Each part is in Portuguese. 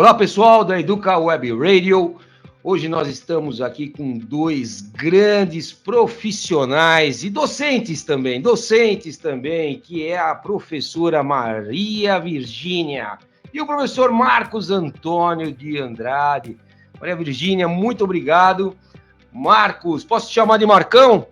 Olá, pessoal da Educa Web Radio. Hoje nós estamos aqui com dois grandes profissionais e docentes também, que é a professora Maria Virgínia e o professor Marcos Antônio de Andrade. Maria Virgínia, muito obrigado. Marcos, posso te chamar de Marcão?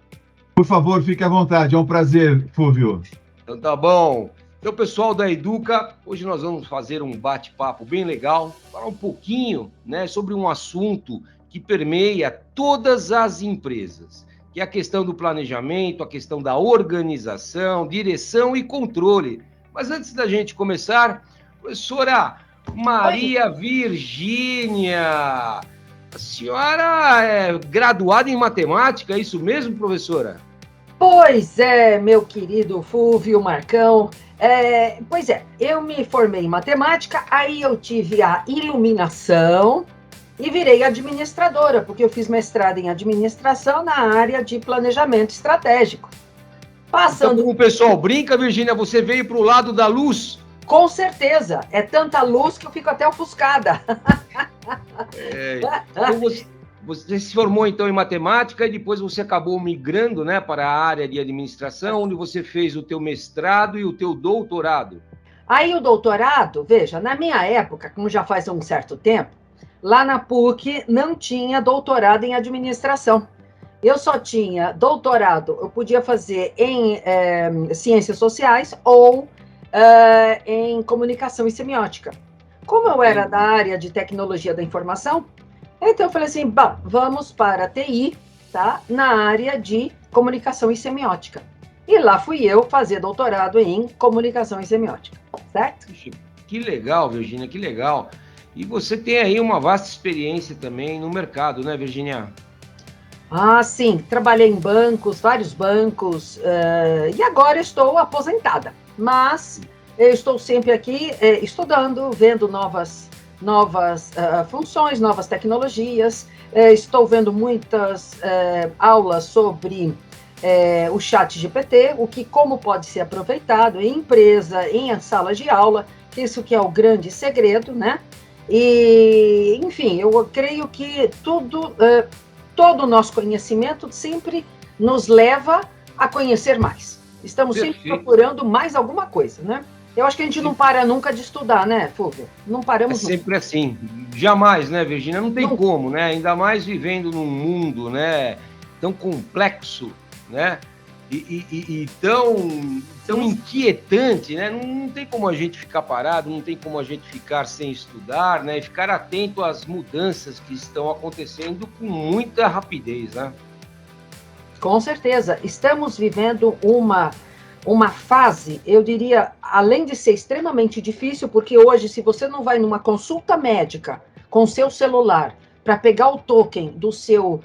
Por favor, fique à vontade, é um prazer, Fúvio. Então tá bom. Então, pessoal da Educa, hoje nós vamos fazer um bate-papo bem legal, falar um pouquinho, sobre um assunto que permeia todas as empresas, que é a questão do planejamento, a questão da organização, direção e controle. Mas antes da gente começar, professora Maria Virgínia, a senhora é graduada em matemática, é isso mesmo, professora? Pois é, meu querido Fúvio, Marcão. Pois é, eu me formei em matemática, aí eu tive a iluminação e virei administradora, porque eu fiz mestrado em administração na área de planejamento estratégico. Então, como o pessoal brinca, Virgínia, você veio para o lado da luz? Com certeza, é tanta luz que eu fico até ofuscada. Então você se formou, então, em matemática e depois você acabou migrando, para a área de administração, onde você fez o teu mestrado e o teu doutorado. Aí o doutorado, veja, na minha época, como já faz um certo tempo, lá na PUC não tinha doutorado em administração. Eu só tinha doutorado, eu podia fazer em ciências sociais ou em comunicação e semiótica. Como eu era da área de tecnologia da informação, então eu falei assim, vamos para a TI, tá? Na área de comunicação e semiótica. E lá fui eu fazer doutorado em comunicação e semiótica, certo? Que legal, Virgínia, que legal. E você tem aí uma vasta experiência também no mercado, né, Virgínia? Ah, sim. Trabalhei em bancos, vários bancos, e agora estou aposentada. Mas eu estou sempre aqui estudando, vendo novas funções, novas tecnologias. Estou vendo muitas aulas sobre o chat GPT, como pode ser aproveitado em empresa, em salas de aula, isso que é o grande segredo, né? E, enfim, eu creio que todo o nosso conhecimento sempre nos leva a conhecer mais. Estamos sempre procurando mais alguma coisa, né? Eu acho que a gente não para nunca de estudar, né, Fúvio? Não paramos nunca. É sempre assim. Jamais, né, Virgínia? Não tem como, né? Ainda mais vivendo num mundo, tão complexo, né? E tão inquietante, né? Não tem como a gente ficar parado, não tem como a gente ficar sem estudar, né? E ficar atento às mudanças que estão acontecendo com muita rapidez, né? Com certeza. Estamos vivendo uma fase, eu diria, além de ser extremamente difícil, porque hoje, se você não vai numa consulta médica com seu celular para pegar o token do seu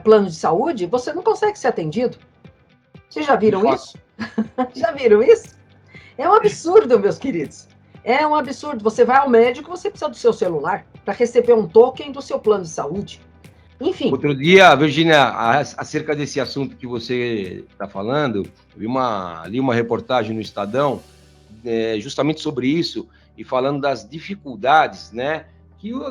plano de saúde, você não consegue ser atendido. Vocês já viram isso? Já viram isso? É um absurdo, meus queridos. É um absurdo. Você vai ao médico, você precisa do seu celular para receber um token do seu plano de saúde. Enfim. Outro dia, Virgínia, acerca desse assunto que você está falando, eu li uma reportagem no Estadão justamente sobre isso e falando das dificuldades,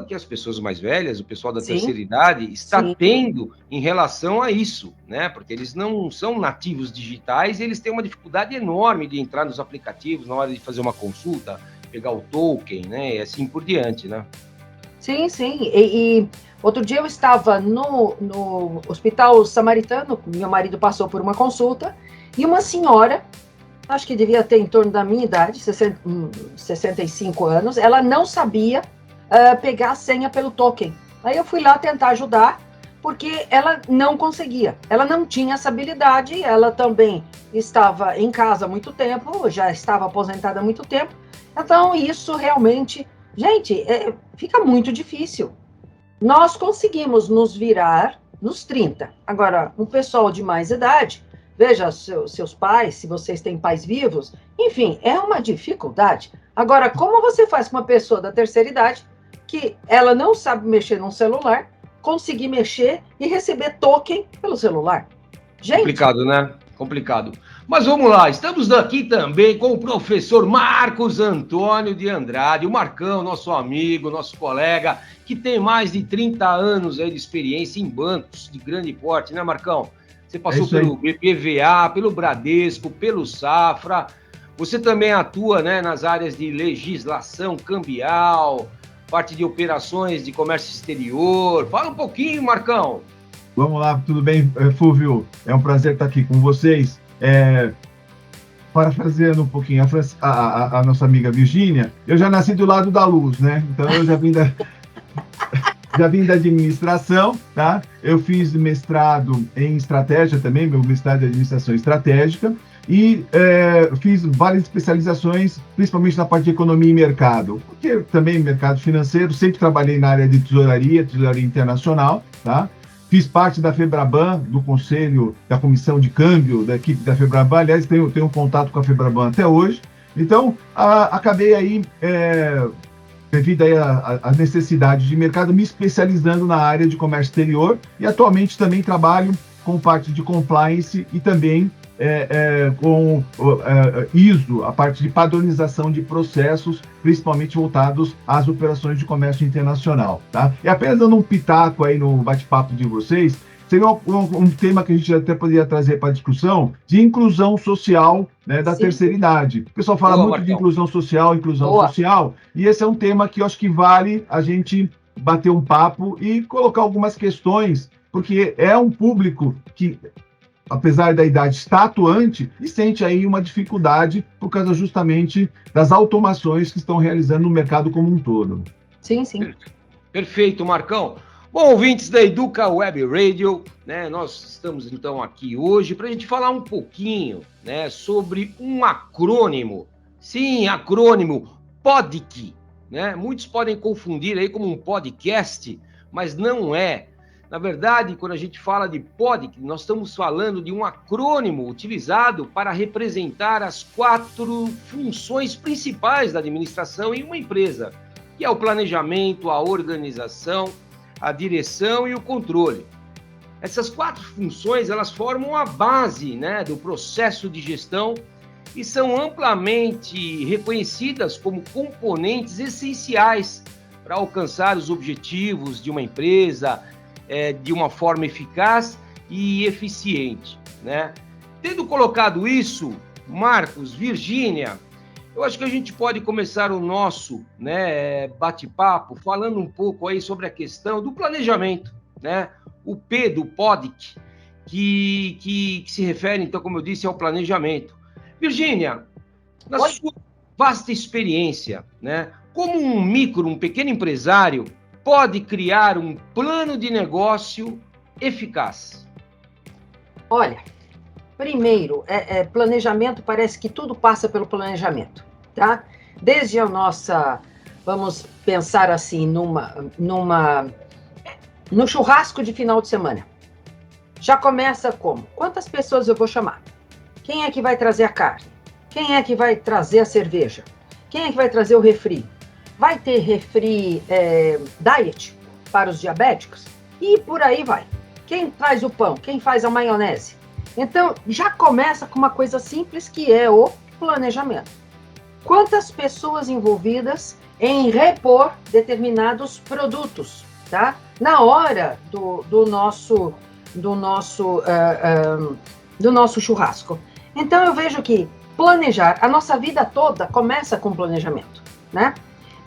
que as pessoas mais velhas, o pessoal da terceira idade, está tendo em relação a isso, porque eles não são nativos digitais e eles têm uma dificuldade enorme de entrar nos aplicativos na hora de fazer uma consulta, pegar o token, e assim por diante, né? Sim. E outro dia eu estava no Hospital Samaritano, meu marido passou por uma consulta, e uma senhora, acho que devia ter em torno da minha idade, 65 anos, ela não sabia pegar a senha pelo token. Aí eu fui lá tentar ajudar, porque ela não conseguia, ela não tinha essa habilidade, ela também estava em casa há muito tempo, já estava aposentada há muito tempo, então isso realmente, gente, fica muito difícil. Nós conseguimos nos virar nos 30. Agora, um pessoal de mais idade, veja seus pais, se vocês têm pais vivos, enfim, é uma dificuldade. Agora, como você faz com uma pessoa da terceira idade que ela não sabe mexer num celular, conseguir mexer e receber token pelo celular? Gente, complicado, né? Complicado. Mas vamos lá, estamos aqui também com o professor Marcos Antônio de Andrade, o Marcão, nosso amigo, nosso colega, que tem mais de 30 anos aí de experiência em bancos de grande porte, né, Marcão? Você passou pelo BBVA, pelo Bradesco, pelo Safra, você também atua, né, nas áreas de legislação cambial, parte de operações de comércio exterior. Fala um pouquinho, Marcão. Vamos lá, tudo bem, Fúvio? É um prazer estar aqui com vocês. Parafraseando um pouquinho a nossa amiga Virgínia, eu já nasci do lado da luz, né? Então eu já vim da administração, tá? Eu fiz mestrado em estratégia também, meu mestrado de administração estratégica, e fiz várias especializações, principalmente na parte de economia e mercado, porque também mercado financeiro, sempre trabalhei na área de tesouraria internacional, tá? Fiz parte da FEBRABAN, do conselho, da comissão de câmbio da equipe da FEBRABAN. Aliás, tenho um contato com a FEBRABAN até hoje. Então, acabei aí, devido aí à necessidade de mercado, me especializando na área de comércio exterior. E atualmente também trabalho com parte de compliance e também com ISO, a parte de padronização de processos, principalmente voltados às operações de comércio internacional, tá? E apenas dando um pitaco aí no bate-papo de vocês, seria um tema que a gente até poderia trazer para a discussão de inclusão social, né, da terceira idade. O pessoal fala muito de inclusão social, e esse é um tema que eu acho que vale a gente bater um papo e colocar algumas questões, porque é um público que, apesar da idade, está atuante e sente aí uma dificuldade por causa justamente das automações que estão realizando no mercado como um todo. Sim, sim. Perfeito, Marcão. Bom, ouvintes da Educa Web Radio, né, nós estamos então aqui hoje para a gente falar um pouquinho, né, sobre um acrônimo. Sim, acrônimo PODIC, né? Muitos podem confundir aí como um podcast, mas não é. Na verdade, quando a gente fala de PODIC, nós estamos falando de um acrônimo utilizado para representar as 4 funções principais da administração em uma empresa, que é o planejamento, a organização, a direção e o controle. Essas 4 funções, elas formam a base, né, do processo de gestão e são amplamente reconhecidas como componentes essenciais para alcançar os objetivos de uma empresa, de uma forma eficaz e eficiente, né? Tendo colocado isso, Marcos, Virgínia, eu acho que a gente pode começar o nosso, né, bate-papo falando um pouco aí sobre a questão do planejamento, né? O P do PODIC, que se refere, então, como eu disse, ao planejamento. Virgínia, na sua vasta experiência, né, como um pequeno empresário pode criar um plano de negócio eficaz? Olha, primeiro, planejamento, parece que tudo passa pelo planejamento, tá? Desde a nossa, vamos pensar assim, no churrasco de final de semana. Já começa como? Quantas pessoas eu vou chamar? Quem é que vai trazer a carne? Quem é que vai trazer a cerveja? Quem é que vai trazer o refri? Vai ter refri diet para os diabéticos? E por aí vai. Quem traz o pão? Quem faz a maionese? Então, já começa com uma coisa simples, que é o planejamento. Quantas pessoas envolvidas em repor determinados produtos, tá? Na hora do nosso churrasco. Então, eu vejo que planejar, a nossa vida toda começa com planejamento, né?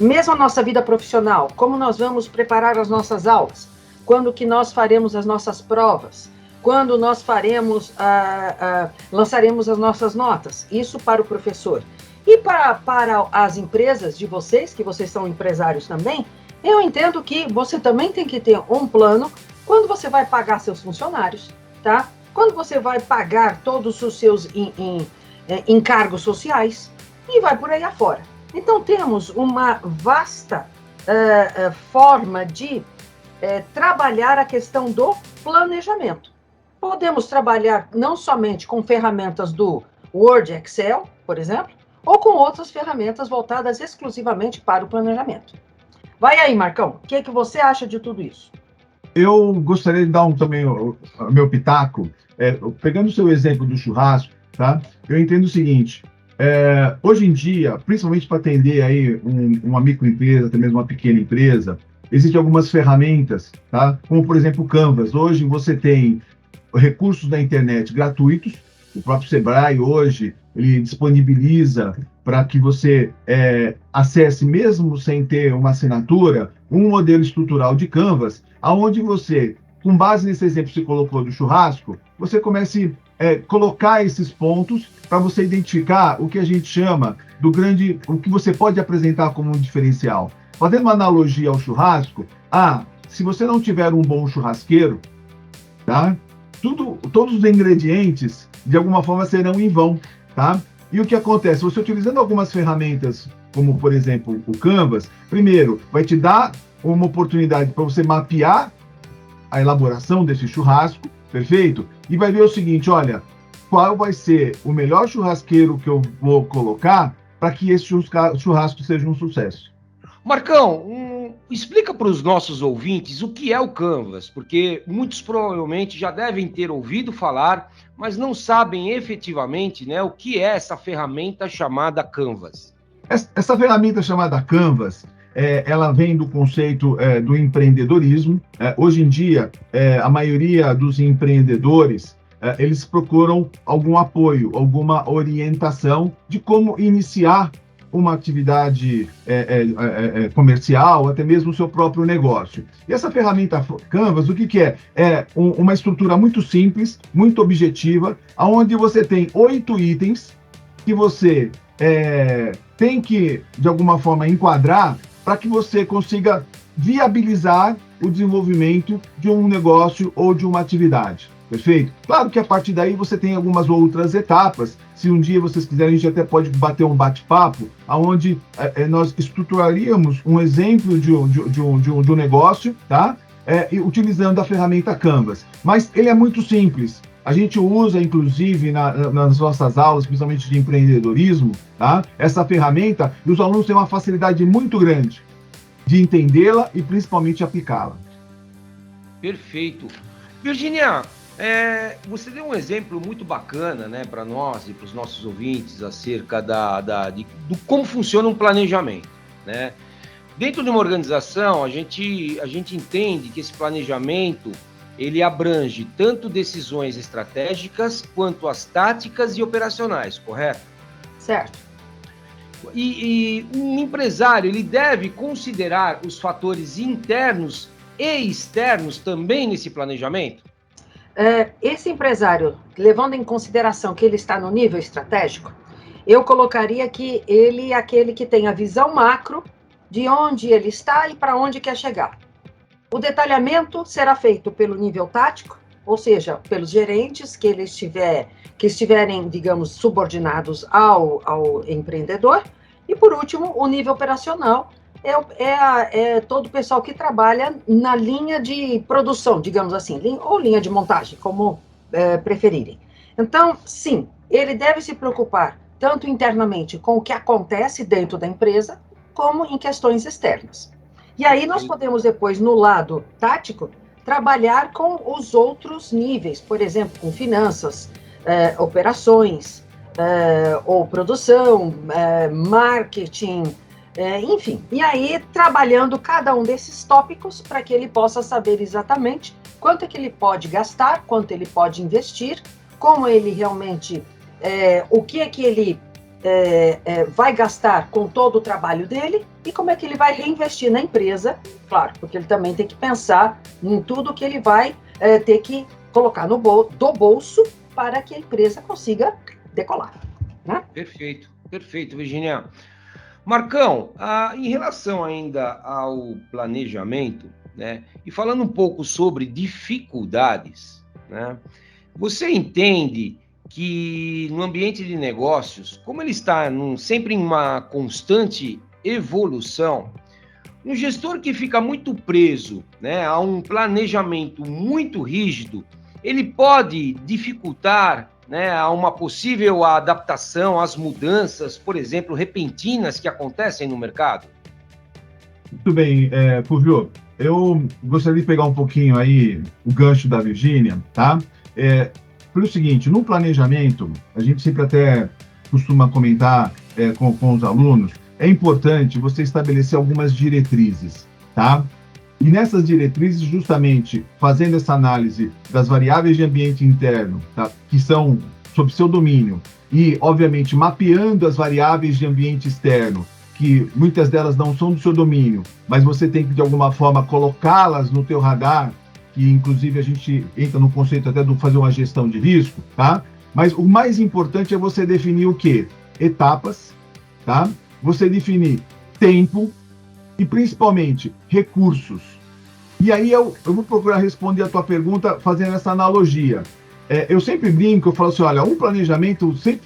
Mesmo a nossa vida profissional, como nós vamos preparar as nossas aulas, quando que nós faremos as nossas provas, quando nós lançaremos as nossas notas, isso para o professor. E para as empresas de vocês, que vocês são empresários também, eu entendo que você também tem que ter um plano quando você vai pagar seus funcionários, tá? Quando você vai pagar todos os seus encargos sociais e vai por aí afora. Então, temos uma vasta forma de trabalhar a questão do planejamento. Podemos trabalhar não somente com ferramentas do Word, Excel, por exemplo, ou com outras ferramentas voltadas exclusivamente para o planejamento. Vai aí, Marcão, o que você acha de tudo isso? Eu gostaria de dar também o meu pitaco, pegando o seu exemplo do churrasco. tá? Eu entendo o seguinte, hoje em dia, principalmente para atender aí uma microempresa, até mesmo uma pequena empresa, existem algumas ferramentas, tá? Como, por exemplo, o Canvas. Hoje você tem recursos da internet gratuitos, o próprio Sebrae hoje, ele disponibiliza para que você acesse, mesmo sem ter uma assinatura, um modelo estrutural de Canvas, aonde você, com base nesse exemplo que você colocou do churrasco, você comece a colocar esses pontos para você identificar o que a gente chama o que você pode apresentar como um diferencial. Fazendo uma analogia ao churrasco, se você não tiver um bom churrasqueiro, tá? Todos os ingredientes, de alguma forma, serão em vão, tá? E o que acontece? Você utilizando algumas ferramentas, como, por exemplo, o Canvas, primeiro, vai te dar uma oportunidade para você mapear a elaboração desse churrasco, perfeito? E vai ver o seguinte, olha, qual vai ser o melhor churrasqueiro que eu vou colocar para que esse churrasco seja um sucesso. Marcão, explica para os nossos ouvintes o que é o Canvas, porque muitos provavelmente já devem ter ouvido falar, mas não sabem efetivamente, né, o que é essa ferramenta chamada Canvas. Essa ferramenta chamada Canvas, ela vem do conceito do empreendedorismo. Hoje em dia, a maioria dos empreendedores, eles procuram algum apoio, alguma orientação de como iniciar uma atividade comercial, até mesmo o seu próprio negócio. E essa ferramenta Canvas, o que é? É uma estrutura muito simples, muito objetiva, onde você tem 8 itens que você tem que, de alguma forma, enquadrar para que você consiga viabilizar o desenvolvimento de um negócio ou de uma atividade. Perfeito? Claro que a partir daí você tem algumas outras etapas. Se um dia vocês quiserem, a gente até pode bater um bate-papo, onde nós estruturaríamos um exemplo de um negócio, tá? Utilizando a ferramenta Canvas. Mas ele é muito simples. A gente usa, inclusive, nas nossas aulas, principalmente de empreendedorismo, tá? Essa ferramenta, e os alunos têm uma facilidade muito grande de entendê-la e principalmente aplicá-la. Perfeito. Virginia, você deu um exemplo muito bacana, né, para nós e para os nossos ouvintes acerca do como funciona um planejamento, né? Dentro de uma organização, a gente entende que esse planejamento ele abrange tanto decisões estratégicas quanto as táticas e operacionais, correto? Certo. E um empresário ele deve considerar os fatores internos e externos também nesse planejamento? Esse empresário, levando em consideração que ele está no nível estratégico, eu colocaria que ele é aquele que tem a visão macro de onde ele está e para onde quer chegar. O detalhamento será feito pelo nível tático, ou seja, pelos gerentes que estiverem, digamos, subordinados ao empreendedor. E, por último, o nível operacional é todo o pessoal que trabalha na linha de produção, digamos assim, ou linha de montagem, como preferirem. Então, sim, ele deve se preocupar tanto internamente com o que acontece dentro da empresa, como em questões externas. E aí nós podemos depois, no lado tático, trabalhar com os outros níveis, por exemplo, com finanças, operações, ou produção, marketing, enfim. E aí, trabalhando cada um desses tópicos para que ele possa saber exatamente quanto é que ele pode gastar, quanto ele pode investir, como ele realmente, o que é que ele vai gastar com todo o trabalho dele e como é que ele vai reinvestir na empresa, claro, porque ele também tem que pensar em tudo que ele vai ter que colocar do bolso para que a empresa consiga decolar, né? Perfeito, Virginia. Marcão, em relação ainda ao planejamento, né, e falando um pouco sobre dificuldades, né, você entende que no ambiente de negócios, como ele está sempre em uma constante evolução, um gestor que fica muito preso, né, a um planejamento muito rígido, ele pode dificultar, né, a uma possível adaptação às mudanças, por exemplo, repentinas que acontecem no mercado? Muito bem, Fulvio, eu gostaria de pegar um pouquinho aí o gancho da Virgínia, tá? pelo seguinte, no planejamento, a gente sempre até costuma comentar com os alunos, é importante você estabelecer algumas diretrizes, tá? E nessas diretrizes, justamente, fazendo essa análise das variáveis de ambiente interno, tá? Que são sob seu domínio, e, obviamente, mapeando as variáveis de ambiente externo, que muitas delas não são do seu domínio, mas você tem que, de alguma forma, colocá-las no teu radar, que, inclusive, a gente entra no conceito até de fazer uma gestão de risco, tá? Mas o mais importante é você definir o quê? Etapas, tá? Você definir tempo e, principalmente, recursos. E aí eu vou procurar responder a tua pergunta fazendo essa analogia. Eu sempre brinco, eu falo assim, olha, um planejamento, sempre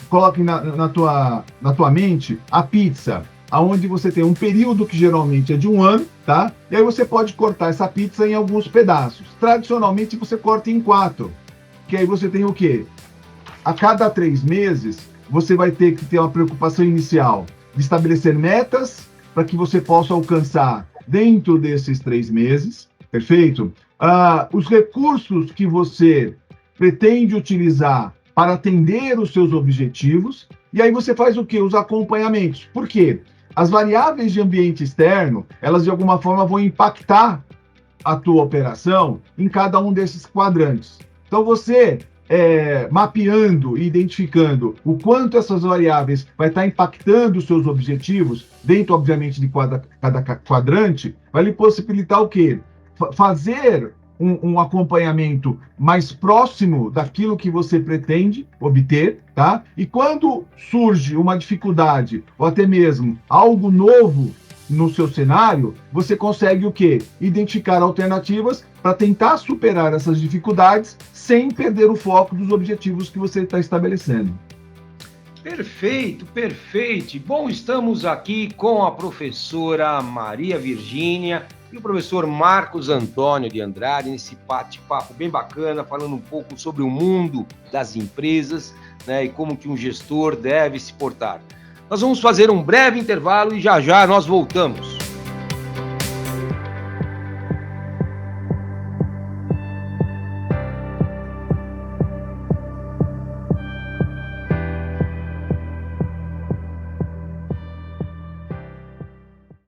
coloque na tua mente a pizza, aonde você tem um período que geralmente é de 1 ano, tá? E aí você pode cortar essa pizza em alguns pedaços. Tradicionalmente você corta em 4, que aí você tem o quê? A cada 3 meses, você vai ter que ter uma preocupação inicial de estabelecer metas para que você possa alcançar dentro desses 3 meses, perfeito? Os recursos que você pretende utilizar para atender os seus objetivos, e aí você faz o quê? Os acompanhamentos. Por quê? As variáveis de ambiente externo, elas de alguma forma vão impactar a tua operação em cada um desses quadrantes. Então você mapeando e identificando o quanto essas variáveis vai estar impactando os seus objetivos, dentro, obviamente, de cada quadrante, vai lhe possibilitar o quê? Fazer um acompanhamento mais próximo daquilo que você pretende obter, tá? E quando surge uma dificuldade, ou até mesmo algo novo no seu cenário, você consegue o quê? Identificar alternativas para tentar superar essas dificuldades sem perder o foco dos objetivos que você está estabelecendo. Perfeito, perfeito. Bom, estamos aqui com a professora Maria Virgínia e o professor Marcos Antônio de Andrade, nesse bate-papo bem bacana, falando um pouco sobre o mundo das empresas, né, e como que um gestor deve se portar. Nós vamos fazer um breve intervalo e já já nós voltamos.